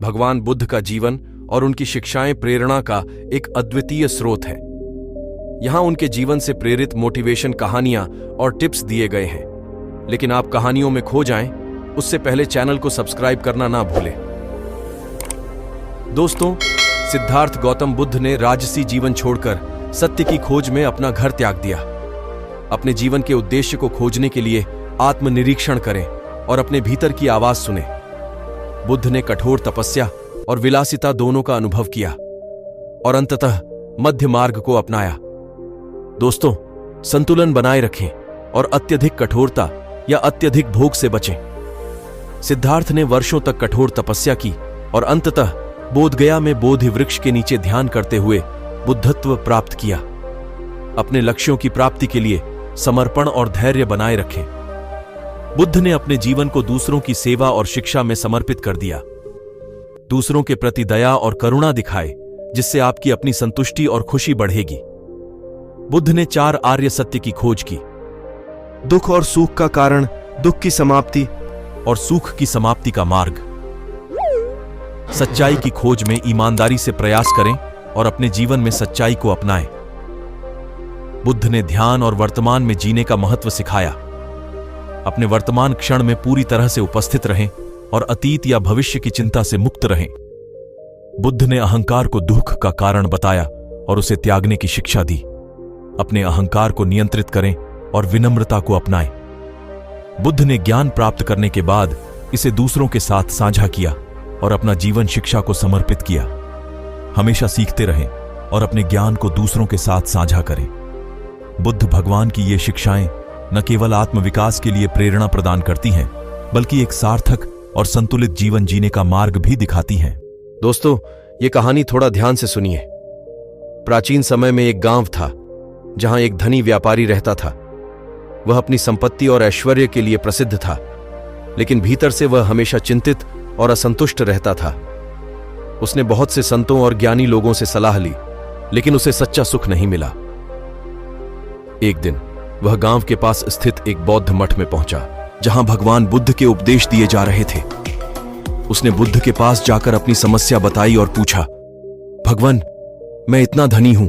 भगवान बुद्ध का जीवन और उनकी शिक्षाएं प्रेरणा का एक अद्वितीय स्रोत है। यहां उनके जीवन से प्रेरित मोटिवेशन कहानियां और टिप्स दिए गए हैं। लेकिन आप कहानियों में खो जाएं, उससे पहले चैनल को सब्सक्राइब करना ना भूलें। दोस्तों, सिद्धार्थ गौतम बुद्ध ने राजसी जीवन छोड़कर सत्य की खोज में अपना घर त्याग दिया। अपने जीवन के उद्देश्य को खोजने के लिए आत्मनिरीक्षण करें और अपने भीतर की आवाज सुनें। बुद्ध ने कठोर तपस्या और विलासिता दोनों का अनुभव किया और अंततः मध्य मार्ग को अपनाया। दोस्तों, संतुलन बनाए रखें और अत्यधिक कठोरता या अत्यधिक भोग से बचें। सिद्धार्थ ने वर्षों तक कठोर तपस्या की और अंततः बोधगया में बोधि वृक्ष के नीचे ध्यान करते हुए बुद्धत्व प्राप्त किया। अपने लक्ष्यों की प्राप्ति के लिए समर्पण और धैर्य बनाए रखें। बुद्ध ने अपने जीवन को दूसरों की सेवा और शिक्षा में समर्पित कर दिया। दूसरों के प्रति दया और करुणा दिखाए, जिससे आपकी अपनी संतुष्टि और खुशी बढ़ेगी। बुद्ध ने 4 आर्य सत्य की खोज की। दुख और सुख का कारण, दुख की समाप्ति और सुख की समाप्ति का मार्ग। सच्चाई की खोज में ईमानदारी से प्रयास करें और अपने जीवन में सच्चाई को अपनाएं। बुद्ध ने ध्यान और वर्तमान में जीने का महत्व सिखाया। अपने वर्तमान क्षण में पूरी तरह से उपस्थित रहें और अतीत या भविष्य की चिंता से मुक्त रहें। बुद्ध ने अहंकार को दुख का कारण बताया और उसे त्यागने की शिक्षा दी। अपने अहंकार को नियंत्रित करें और विनम्रता को अपनाएं। बुद्ध ने ज्ञान प्राप्त करने के बाद इसे दूसरों के साथ साझा किया और अपना जीवन शिक्षा को समर्पित किया। हमेशा सीखते रहें और अपने ज्ञान को दूसरों के साथ साझा करें। बुद्ध भगवान की ये शिक्षाएं न केवल आत्मविकास के लिए प्रेरणा प्रदान करती हैं, बल्कि एक सार्थक और संतुलित जीवन जीने का मार्ग भी दिखाती हैं। दोस्तों, ये कहानी थोड़ा ध्यान से सुनिए। प्राचीन समय में एक गांव था जहां एक धनी व्यापारी रहता था। वह अपनी संपत्ति और ऐश्वर्य के लिए प्रसिद्ध था, लेकिन भीतर से वह हमेशा चिंतित और असंतुष्ट रहता था। उसने बहुत से संतों और ज्ञानी लोगों से सलाह ली, लेकिन उसे सच्चा सुख नहीं मिला। एक दिन वह गांव के पास स्थित एक बौद्ध मठ में पहुंचा, जहां भगवान बुद्ध के उपदेश दिए जा रहे थे। उसने बुद्ध के पास जाकर अपनी समस्या बताई और पूछा, भगवान, मैं इतना धनी हूं,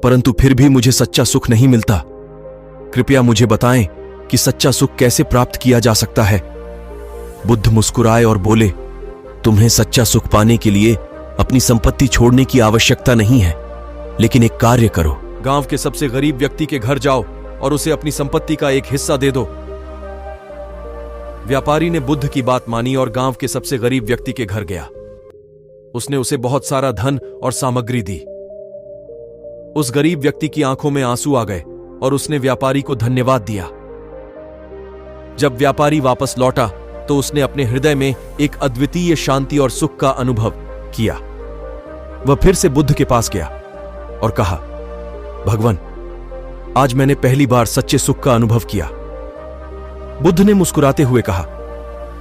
परंतु फिर भी मुझे सच्चा सुख नहीं मिलता। कृपया मुझे बताएं कि सच्चा सुख कैसे प्राप्त किया जा सकता है। बुद्ध मुस्कुराए और बोले, तुम्हें सच्चा सुख पाने के लिए अपनी संपत्ति छोड़ने की आवश्यकता नहीं है, लेकिन एक कार्य करो। गांव के सबसे गरीब व्यक्ति के घर जाओ और उसे अपनी संपत्ति का एक हिस्सा दे दो। व्यापारी ने बुद्ध की बात मानी और गांव के सबसे गरीब व्यक्ति के घर गया। उसने उसे बहुत सारा धन और सामग्री दी। उस गरीब व्यक्ति की आंखों में आंसू आ गए और उसने व्यापारी को धन्यवाद दिया। जब व्यापारी वापस लौटा तो उसने अपने हृदय में एक अद्वितीय शांति और सुख का अनुभव किया। वह फिर से बुद्ध के पास गया और कहा, भगवान, आज मैंने पहली बार सच्चे सुख का अनुभव किया। बुद्ध ने मुस्कुराते हुए कहा,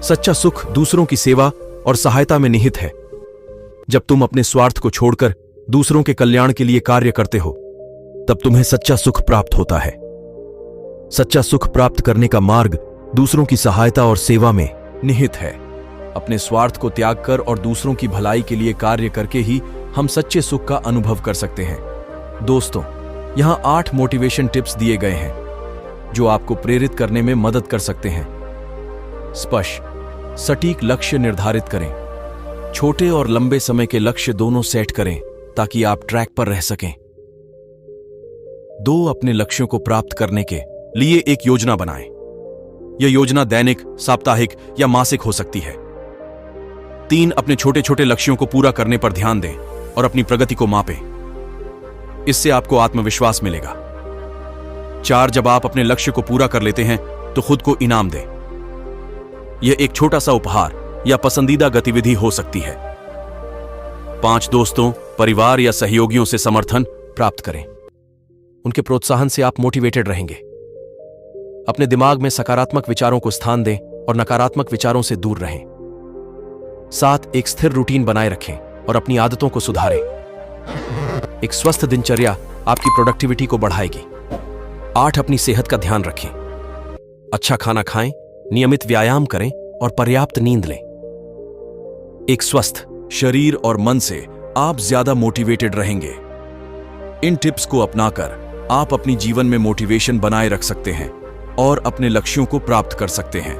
सच्चा सुख दूसरों की सेवा और सहायता में निहित है। जब तुम अपने स्वार्थ को छोड़कर दूसरों के कल्याण के लिए कार्य करते हो, तब तुम्हें सच्चा सुख प्राप्त होता है। सच्चा सुख प्राप्त करने का मार्ग दूसरों की सहायता और सेवा में निहित है। अपने स्वार्थ को त्याग कर और दूसरों की भलाई के लिए कार्य करके ही हम सच्चे सुख का अनुभव कर सकते हैं। दोस्तों, यहां 8 मोटिवेशन टिप्स दिए गए हैं जो आपको प्रेरित करने में मदद कर सकते हैं। स्पष्ट, सटीक लक्ष्य निर्धारित करें। छोटे और लंबे समय के लक्ष्य दोनों सेट करें ताकि आप ट्रैक पर रह सकें। 2, अपने लक्ष्यों को प्राप्त करने के लिए एक योजना बनाएं। यह योजना दैनिक, साप्ताहिक या मासिक हो सकती है। 3, अपने छोटे छोटे लक्ष्यों को पूरा करने पर ध्यान दें और अपनी प्रगति को मापें। इससे आपको आत्मविश्वास मिलेगा। 4, जब आप अपने लक्ष्य को पूरा कर लेते हैं तो खुद को इनाम दें। यह एक छोटा सा उपहार या पसंदीदा गतिविधि हो सकती है। 5, दोस्तों, परिवार या सहयोगियों से समर्थन प्राप्त करें। उनके प्रोत्साहन से आप मोटिवेटेड रहेंगे। अपने दिमाग में सकारात्मक विचारों को स्थान दें और नकारात्मक विचारों से दूर रहें। 7, एक स्थिर रूटीन बनाए रखें और अपनी आदतों को सुधारें। एक स्वस्थ दिनचर्या आपकी प्रोडक्टिविटी को बढ़ाएगी। 8, अपनी सेहत का ध्यान रखें। अच्छा खाना खाएं, नियमित व्यायाम करें और पर्याप्त नींद लें। एक स्वस्थ, शरीर और मन से आप ज्यादा मोटिवेटेड रहेंगे। इन टिप्स को अपनाकर आप अपनी जीवन में मोटिवेशन बनाए रख सकते हैं और अपने लक्ष्यों को प्राप्त कर सकते हैं।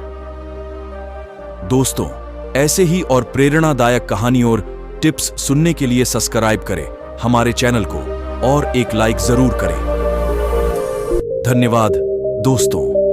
दोस्तों, ऐसे ही और प्रेरणादायक कहानी और टिप्स सुनने के लिए सब्सक्राइब करें हमारे चैनल को और एक लाइक जरूर करें। धन्यवाद दोस्तों।